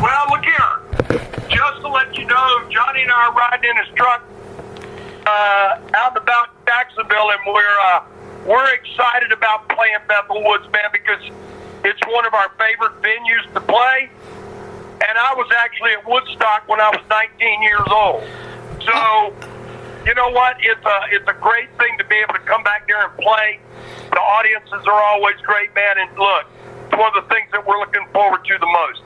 Well, look here. Just to let you know, Johnny and I are riding in his truck out and about Jacksonville, and we're excited about playing Bethel Woods, man, because it's one of our favorite venues to play. And I was actually at Woodstock when I was 19 years old. So, you know what? It's a great thing to be able to come back there and play. The audiences are always great, man. And look, it's one of the things that we're looking forward to the most.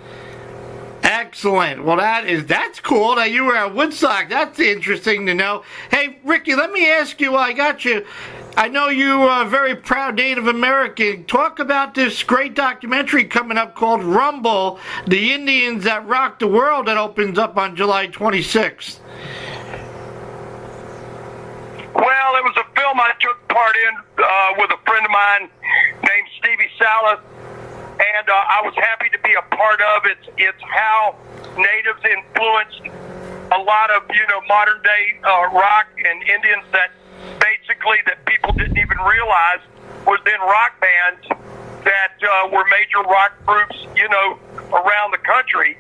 Excellent. Well, that's cool that you were at Woodstock. That's interesting to know. Hey, Ricky, let me ask you while I got you. I know you are a very proud Native American. Talk about this great documentary coming up called Rumble, The Indians That Rocked the World, that opens up on July 26th. Well, it was a film I took part in with a friend of mine named Stevie Salas, and I was happy to be a part of it. It's how natives influenced a lot of, modern day rock and Indians that people didn't even realize was in rock bands that were major rock groups, around the country.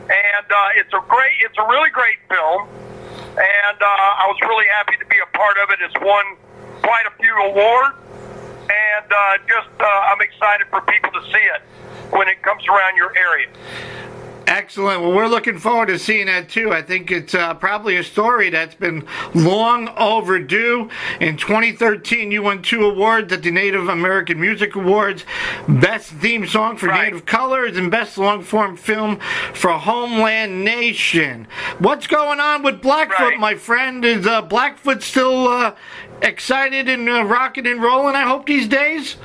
And it's a really great film. And I was really happy to be a part of it. It's won quite a few awards. And I'm excited for people to see it when it comes around your area. Excellent. Well, we're looking forward to seeing that, too. I think it's probably a story that's been long overdue. In 2013, you won 2 awards at the Native American Music Awards, Best Theme Song for Native Colors and Best Long-Form Film for Homeland Nation. What's going on with Blackfoot, my friend? Is Blackfoot still excited and rocking and rolling, I hope, these days?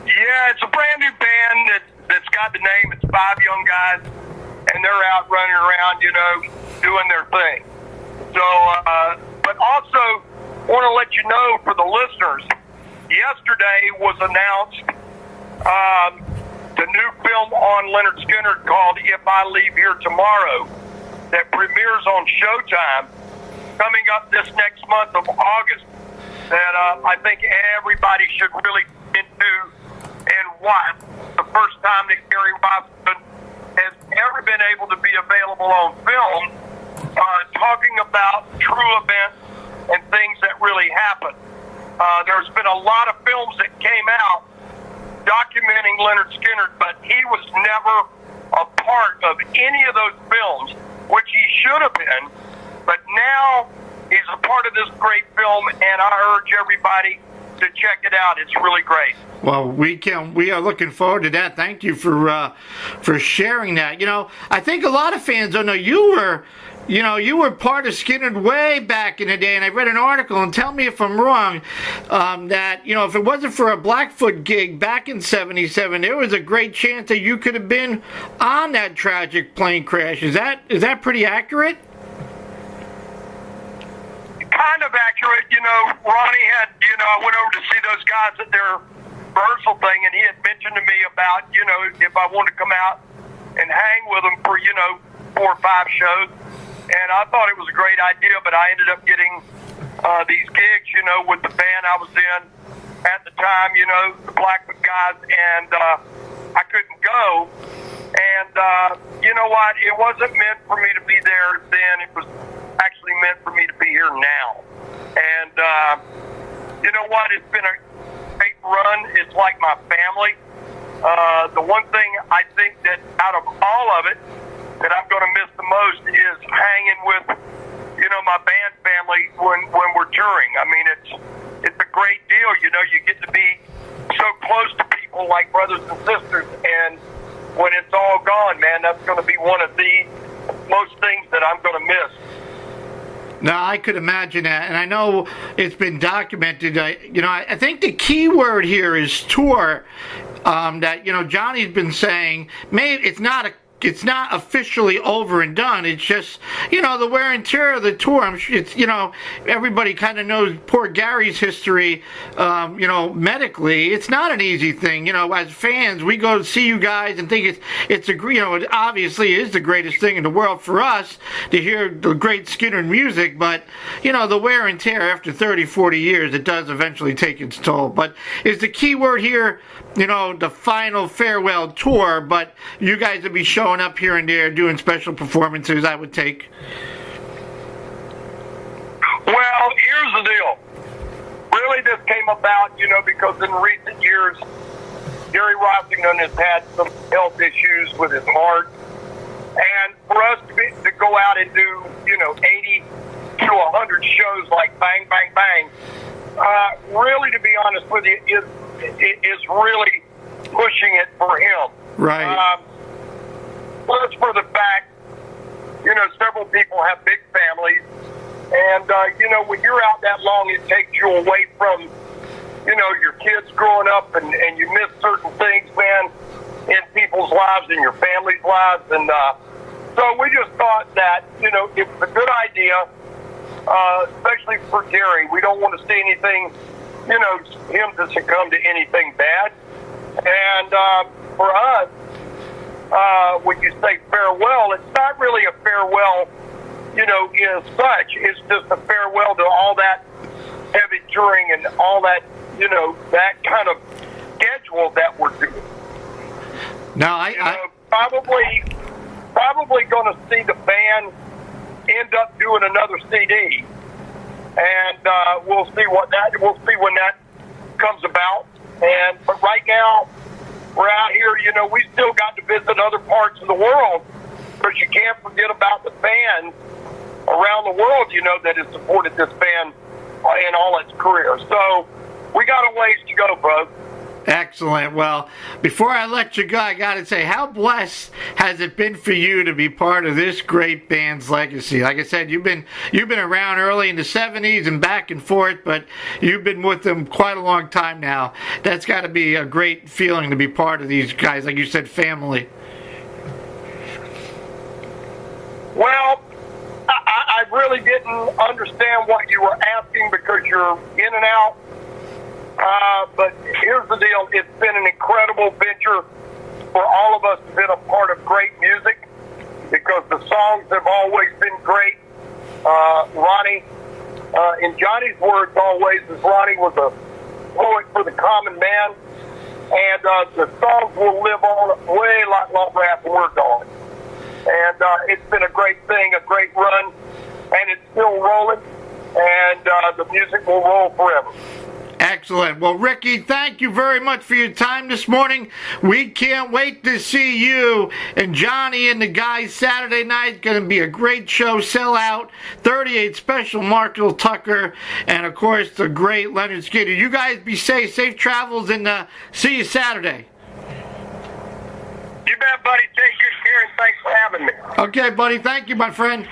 Yeah, it's a brand new band that's got the name. It's 5 young guys, and they're out running around, doing their thing. So, but also want to let you know, for the listeners, yesterday was announced the new film on Lynyrd Skynyrd called If I Leave Here Tomorrow that premieres on Showtime coming up this next month of August, that I think everybody should really get into and watch. The first time that Gary Rossington has ever been able to be available on film, talking about true events and things that really happened. There's been a lot of films that came out documenting Lynyrd Skynyrd, but he was never a part of any of those films, which he should have been. But now he's a part of this great film, and I urge everybody to check it out. It's really great. Well, we are looking forward to that. Thank you for sharing that. I think a lot of fans don't know you were part of Skynyrd way back in the day, and I read an article, and tell me if I'm wrong, that, if it wasn't for a Blackfoot gig back in 77, there was a great chance that you could have been on that tragic plane crash. Is that pretty accurate? Kind of accurate. Ronnie had, I went over to see those guys at their rehearsal thing, and he had mentioned to me about, if I wanted to come out and hang with them for, 4 or 5 shows. And I thought it was a great idea, but I ended up getting these gigs, with the band I was in at the time, the Blackfoot guys, and I couldn't go. And you know what? It wasn't meant for me to be there then. It was actually meant for me to be here now. And you know what? It's been a great run. It's like my family. The one thing I think that out of all of it that I'm going to miss the most is hanging with, my band family when we're touring. I mean, it's a great deal. You get to be so close to people like brothers and sisters, and when it's all gone, man, that's going to be one of the most things that I'm going to miss. No, I could imagine that, and I know it's been documented. I think the key word here is tour. That Johnny's been saying, maybe it's not a it's not officially over and done. It's just, the wear and tear of the tour. I'm sure it's, everybody kind of knows poor Gary's history, medically. It's not an easy thing. As fans, we go to see you guys and think it's it obviously is the greatest thing in the world for us to hear the great Skynyrd music, but, the wear and tear after 30, 40 years, it does eventually take its toll. But is the key word here, the final farewell tour, but you guys will be showing up here and there doing special performances, I would take. Well, here's the deal. Really, this came about, because in recent years, Gary Rossington has had some health issues with his heart. And for us to go out and do, 80 to 100 shows like Bang, Bang, Bang, really, to be honest with you, is really pushing it for him. Right. Plus, for the fact, several people have big families. And, when you're out that long, it takes you away from, your kids growing up and you miss certain things, man, in people's lives and your family's lives. And so we just thought that, it was a good idea, especially for Gary. We don't want to see anything, him to succumb to anything bad. And for us, when you say farewell, it's not really a farewell, as such. It's just a farewell to all that heavy touring and all that, that kind of schedule that we're doing. Now, I probably going to see the band end up doing another CD, and we'll see when that comes about. But right now, we're out here. We still got to visit other parts of the world, because you can't forget about the fans around the world, that has supported this band in all its career. So we got a ways to go, bro. Excellent. Well, before I let you go, I got to say, how blessed has it been for you to be part of this great band's legacy? Like I said, you've been around early in the 70s and back and forth, but you've been with them quite a long time now. That's got to be a great feeling to be part of these guys, like you said, family. Well, I really didn't understand what you were asking because you're in and out. But here's the deal. It's been an incredible venture for all of us to be a part of great music, because the songs have always been great. Ronnie, in Johnny's words always, is Ronnie was a poet for the common man, and the songs will live on way a lot longer after we're gone. And it's been a great thing, a great run, and it's still rolling, and the music will roll forever. Excellent. Well, Rickey, thank you very much for your time this morning. We can't wait to see you and Johnny and the guys Saturday night. Going to be a great show. Sell out. 38 Special Marshall Tucker, and of course the great Lynyrd Skynyrd. You guys be safe. Safe travels, and see you Saturday. You bet, buddy. Take good care, and thanks for having me. Okay, buddy. Thank you, my friend.